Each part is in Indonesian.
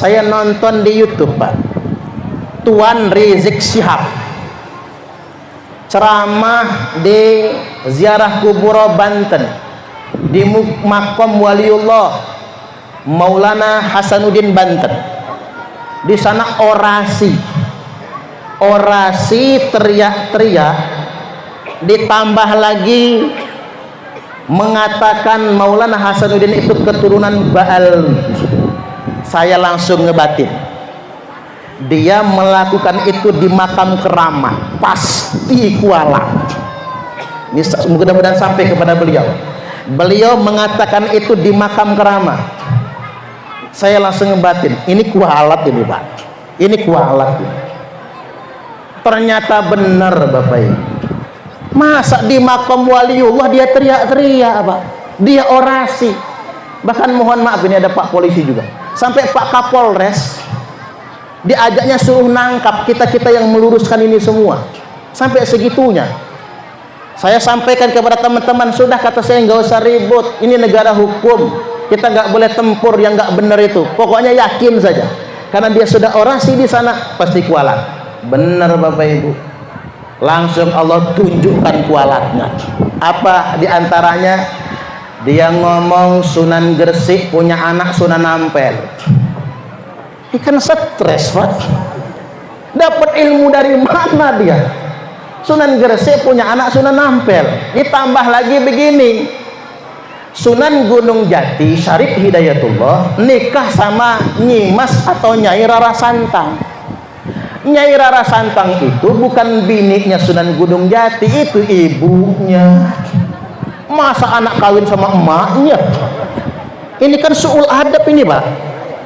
saya nonton di YouTube, Pak, Tuan Rizik Syihab ceramah di ziarah kubur Banten di Makom Waliullah Maulana Hasanuddin Banten. Di sana orasi teriak-teriak, ditambah lagi mengatakan Maulana Hasanuddin itu keturunan Ba'al. Saya langsung ngebatin, dia melakukan itu di makam keramat, pasti kualat. Ini mudah-mudahan sampai kepada beliau. Beliau mengatakan itu di makam keramat. Saya langsung ngebatin, ini kualat ini, Pak, ini kualat ini. Ternyata benar, Bapak Ibu. Masa di makam waliullah dia teriak-teriak, Pak, dia orasi. Bahkan mohon maaf, ini ada Pak Polisi juga, sampai Pak Kapolres diajaknya suruh nangkap kita yang meluruskan ini semua, sampai segitunya. Saya sampaikan kepada teman-teman, sudah, kata saya, nggak usah ribut, ini negara hukum, kita nggak boleh tempur yang nggak benar itu, pokoknya yakin saja, karena dia sudah orasi di sana, pasti kualat. Benar, Bapak Ibu, langsung Allah tunjukkan kualatnya. Apa diantaranya? Dia ngomong Sunan Gresik punya anak Sunan Ampel. Ikan stres, Pak. Dapat ilmu dari mana dia? Sunan Gresik punya anak Sunan Ampel. Ditambah lagi begini, Sunan Gunung Jati Syarif Hidayatullah nikah sama Nyimas atau Nyai Rara Santang. Nyai Rara Santang itu bukan bininya Sunan Gunung Jati, itu ibunya. Masa anak kawin sama emaknya? Ini kan suul adab ini, Pak.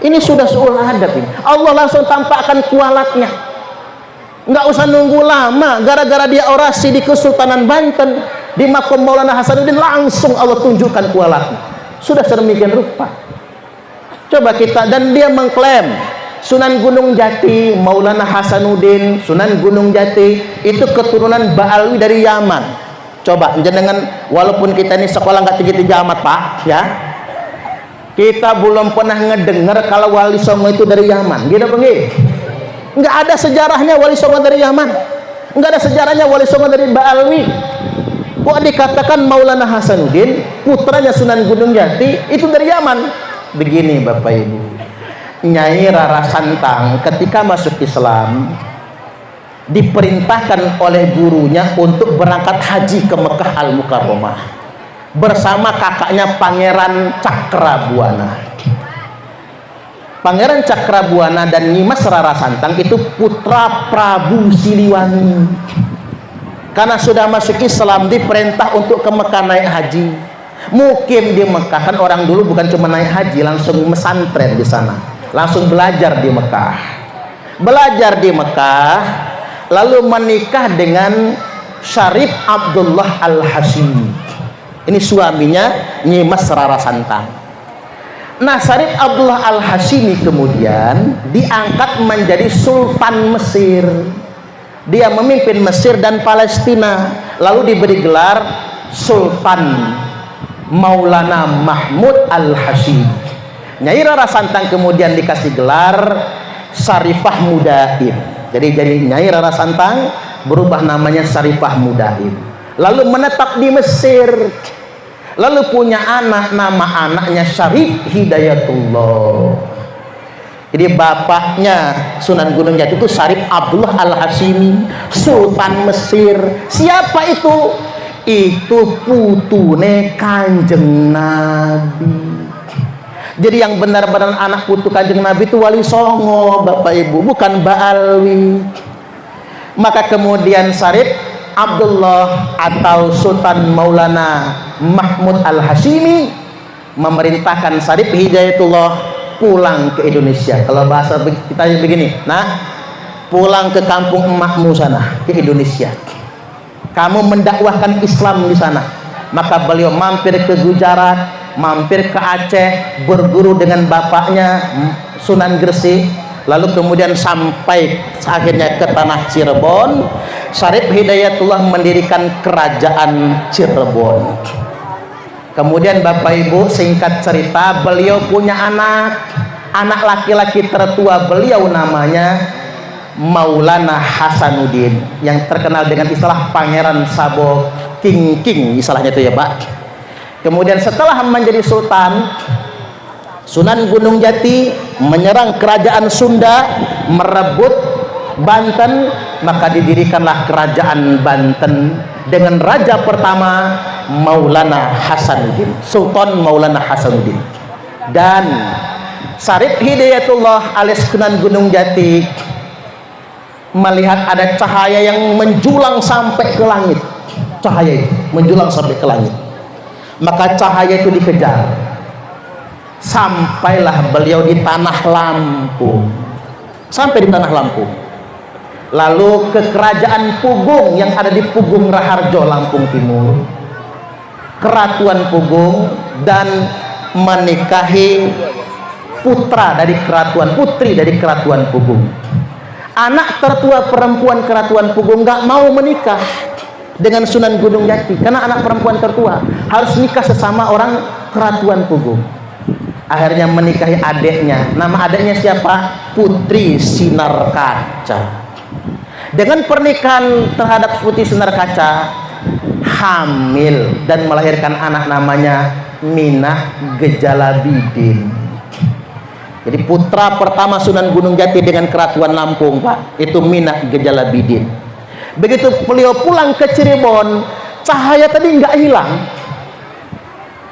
Ini sudah suul adab ini. Allah langsung tampakkan kualatnya. Nggak usah nunggu lama, gara-gara dia orasi di Kesultanan Banten di Makom Maulana Hasanuddin, langsung Allah tunjukkan kualatnya. Sudah sedemikian rupa. Coba kita, dan dia mengklaim Sunan Gunung Jati, Maulana Hasanuddin, Sunan Gunung Jati itu keturunan Ba'alwi dari Yaman. Coba jenengan, walaupun kita ini sekolah nggak tinggi-tinggi amat, Pak, ya, kita belum pernah ngedengar kalau Wali Songo itu dari Yaman, gitu apa nggih? Nggak ada sejarahnya Wali Songo dari Yaman, nggak ada sejarahnya Wali Songo dari Ba'alwi. Kok dikatakan Maulana Hasanuddin putranya Sunan Gunung Jati itu dari Yaman? Begini, Bapak Ibu, Nyai Rara Santang ketika masuk Islam diperintahkan oleh gurunya untuk berangkat haji ke Mekah Al-Mukarramah bersama kakaknya Pangeran Cakrabuana. Pangeran Cakrabuana dan Nyimas Rara Santang itu putra Prabu Siliwangi. Karena sudah masuk Islam diperintah untuk ke Mekah naik haji. Mukim di Mekah, kan orang dulu bukan cuma naik haji, langsung mesantren di sana, langsung belajar di Mekah. Belajar di Mekah, lalu menikah dengan Syarif Abdullah Al-Hashimi. Ini suaminya Nyimas Rara Santang. Nah, Syarif Abdullah Al-Hashimi kemudian diangkat menjadi Sultan Mesir. Dia memimpin Mesir dan Palestina, lalu diberi gelar Sultan Maulana Mahmud Al-Hashimi. Nyai Rara Santang kemudian dikasih gelar Syarifah Mudaib. Jadi Nyai Rara Santang berubah namanya Syarifah Mudaib, lalu menetap di Mesir, lalu punya anak, nama anaknya Syarif Hidayatullah. Jadi bapaknya Sunan Gunung Jati itu Syarif Abdullah Al-Hashimi, Sultan Mesir. Siapa itu? Itu putune Kanjeng Nabi. Jadi yang benar-benar anak putu Kanjeng Nabi itu Wali Songo, Bapak Ibu, bukan Ba'alwi. Maka kemudian Syarif Abdullah atau Sultan Maulana Mahmud Al-Hashimi memerintahkan Syarif Hidayatullah pulang ke Indonesia. Kalau bahasa kita begini, nah, pulang ke kampung emakmu sana, ke Indonesia. Kamu mendakwahkan Islam di sana. Maka beliau mampir ke Gujarat, mampir ke Aceh, berguru dengan bapaknya Sunan Gresik, lalu kemudian sampai akhirnya ke tanah Cirebon. Syarif Hidayatullah mendirikan kerajaan Cirebon. Kemudian Bapak Ibu, singkat cerita, beliau punya anak Anak laki-laki tertua beliau namanya Maulana Hasanuddin, yang terkenal dengan istilah Pangeran Sabo King istilahnya itu ya Pak. Kemudian setelah menjadi sultan, Sunan Gunung Jati menyerang kerajaan Sunda, merebut Banten, maka didirikanlah kerajaan Banten dengan raja pertama Maulana Hasanuddin, Sultan Maulana Hasanuddin. Dan Syarif Hidayatullah alias Sunan Gunung Jati melihat ada cahaya yang menjulang sampai ke langit. Cahaya itu menjulang sampai ke langit, maka cahaya itu dikejar. Sampailah beliau di tanah Lampung. Sampai di tanah Lampung, lalu ke kerajaan Pugung yang ada di Pugung Raharjo, Lampung Timur, Keratuan Pugung, dan menikahi putra dari keratuan, putri dari Keratuan Pugung. Anak tertua perempuan Keratuan Pugung nggak mau menikah dengan Sunan Gunung Jati karena anak perempuan tertua harus nikah sesama orang Keratuan Pugung. Akhirnya menikahi adiknya. Nama adiknya siapa? Putri Sinar Kaca. Dengan pernikahan terhadap Putri Sinar Kaca, hamil dan melahirkan anak namanya Minah Gejalabidin. Jadi putra pertama Sunan Gunung Jati dengan Keratuan Lampung Pak, itu Minah Gejalabidin. Begitu beliau pulang ke Cirebon, cahaya tadi nggak hilang.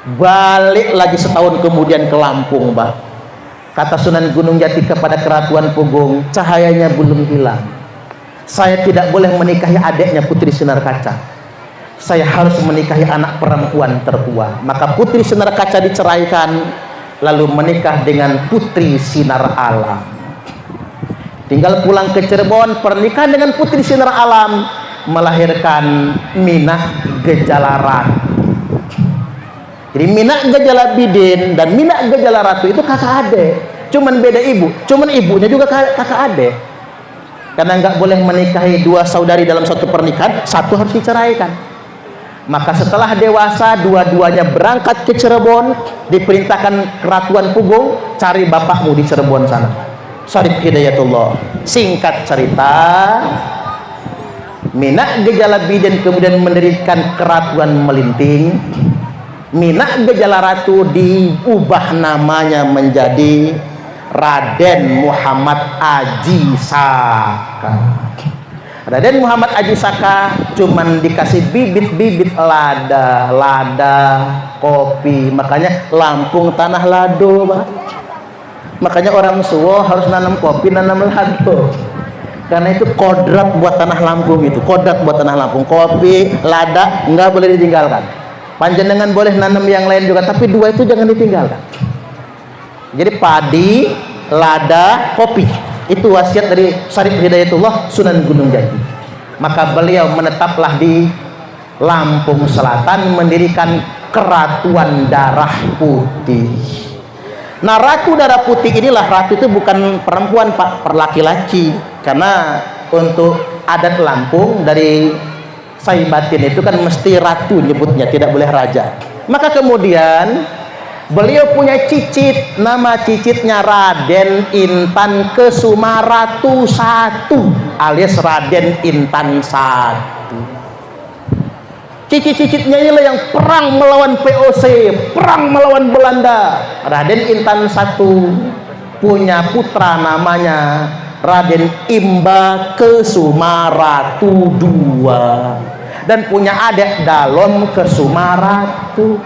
Balik lagi setahun kemudian ke Lampung Pak. Kata Sunan Gunung Jati kepada Keratuan Pugung, cahayanya belum hilang. Saya tidak boleh menikahi adiknya Putri Sinar Kaca. Saya harus menikahi anak perempuan tertua. Maka Putri Sinar Kaca diceraikan, lalu menikah dengan Putri Sinar Alam. Tinggal pulang ke Cirebon, pernikahan dengan Putri Sinar Alam, melahirkan Minah Gejalaratu. Jadi Minah Gejalabidin dan Minah Gejalaratu itu kakak adik, cuman beda ibu, cuman ibunya juga kakak adik. Karena nggak boleh menikahi dua saudari dalam satu pernikahan, satu harus diceraikan. Maka setelah dewasa, dua-duanya berangkat ke Cirebon, diperintahkan Keratuan Pugung, cari bapakmu di Cirebon sana, Syarif Hidayatullah. Singkat cerita, Minah Gejalabidin kemudian mendirikan Keratuan Melinting. Minah Gejalaratu diubah namanya menjadi Raden Muhammad Aji Saka. Raden Muhammad Aji Saka cuman dikasih bibit-bibit lada, kopi. Makanya Lampung tanah lado, Pak. Makanya orang Suwo harus nanam kopi, nanam lado. Karena itu kodrat buat tanah Lampung itu, kodrat buat tanah Lampung. Kopi, lada nggak boleh ditinggalkan. Panjenengan boleh nanam yang lain juga, tapi dua itu jangan ditinggalkan. Jadi padi, lada, kopi, itu wasiat dari Syarif Hidayatullah Sunan Gunung Jati. Maka beliau menetaplah di Lampung Selatan, mendirikan Keratuan Darah Putih. Nah, Ratu Darah Putih inilah, ratu itu bukan perempuan Pak, perlaki-laki. Karena untuk adat Lampung dari Saibatin itu kan mesti ratu nyebutnya, tidak boleh raja. Maka kemudian beliau punya cicit, nama cicitnya Raden Intan Kesumaratu I alias Raden Intan I. Cicit-cicitnya inilah yang perang melawan VOC, perang melawan Belanda. Raden Intan I punya putra namanya Raden Imba Kesumaratu II, dan punya adik Dalom Kesumaratu.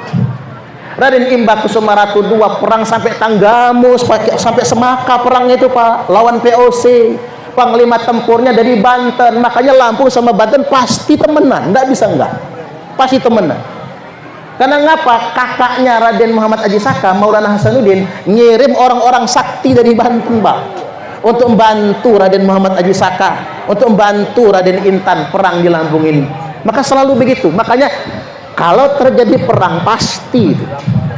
Raden Imba Kesumaratu II perang sampai Tanggamus, sampai Semaka perang itu Pak, lawan VOC. Panglima tempurnya dari Banten. Makanya Lampung sama Banten pasti temenan, nggak bisa enggak, pasti temenan. Karena ngapa? Kakaknya Raden Muhammad Aji Saka, Maulana Hasanuddin, ngirim orang-orang sakti dari Banten Pak, untuk membantu Raden Muhammad Aji Saka, untuk membantu Raden Intan perang di Lampung ini. Maka selalu begitu. Makanya kalau terjadi perang pasti itu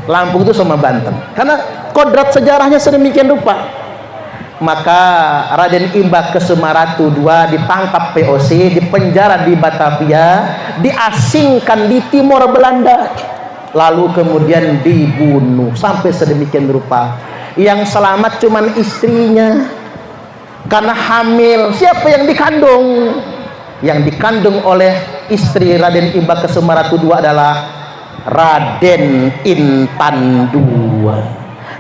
Lampung itu sama Banten, karena kodrat sejarahnya sedemikian rupa. Maka Raden Imba Kesumaratu II ditangkap VOC, dipenjara di Batavia, diasingkan di Timor Belanda, lalu kemudian dibunuh sampai sedemikian rupa. Yang selamat cuman istrinya karena hamil. Siapa yang dikandung? Yang dikandung oleh istri Raden Imba Kesumaratu II adalah Raden Intan II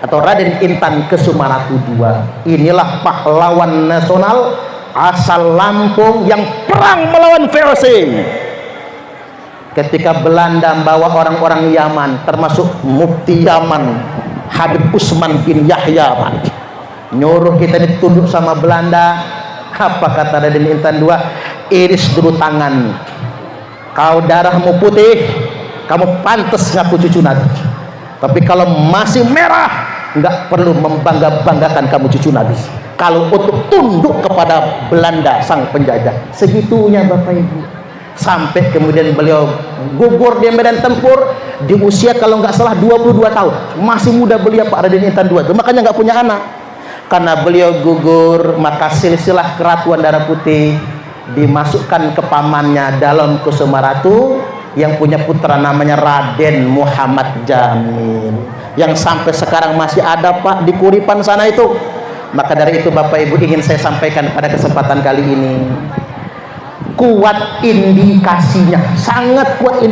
atau Raden Intan Kesumaratu II. Inilah pahlawan nasional asal Lampung yang perang melawan VOC ketika Belanda membawa orang-orang Yaman, termasuk Mufti Yaman Habib Usman bin Yahya, Pak, nyuruh kita ditunduk sama Belanda. Apa kata Raden Intan II? Iris dulu tangan, kau darahmu putih, kamu pantas ngaku cucu Nabi, tapi kalau masih merah nggak perlu membangga-banggakan kamu cucu Nabi kalau untuk tunduk kepada Belanda sang penjajah. Segitunya Bapak Ibu, sampai kemudian beliau gugur di medan tempur di usia kalau nggak salah 22 tahun. Masih muda beliau, Pak Raden Intan II, makanya nggak punya anak. Karena beliau gugur, maka silsilah keratuan darah putih dimasukkan ke pamannya Dalem Kusumaratu yang punya putra namanya Raden Muhammad Jamil, yang sampai sekarang masih ada, Pak, di Kuripan sana itu. Maka dari itu Bapak Ibu, ingin saya sampaikan pada kesempatan kali ini, kuat indikasinya, sangat kuat indikasinya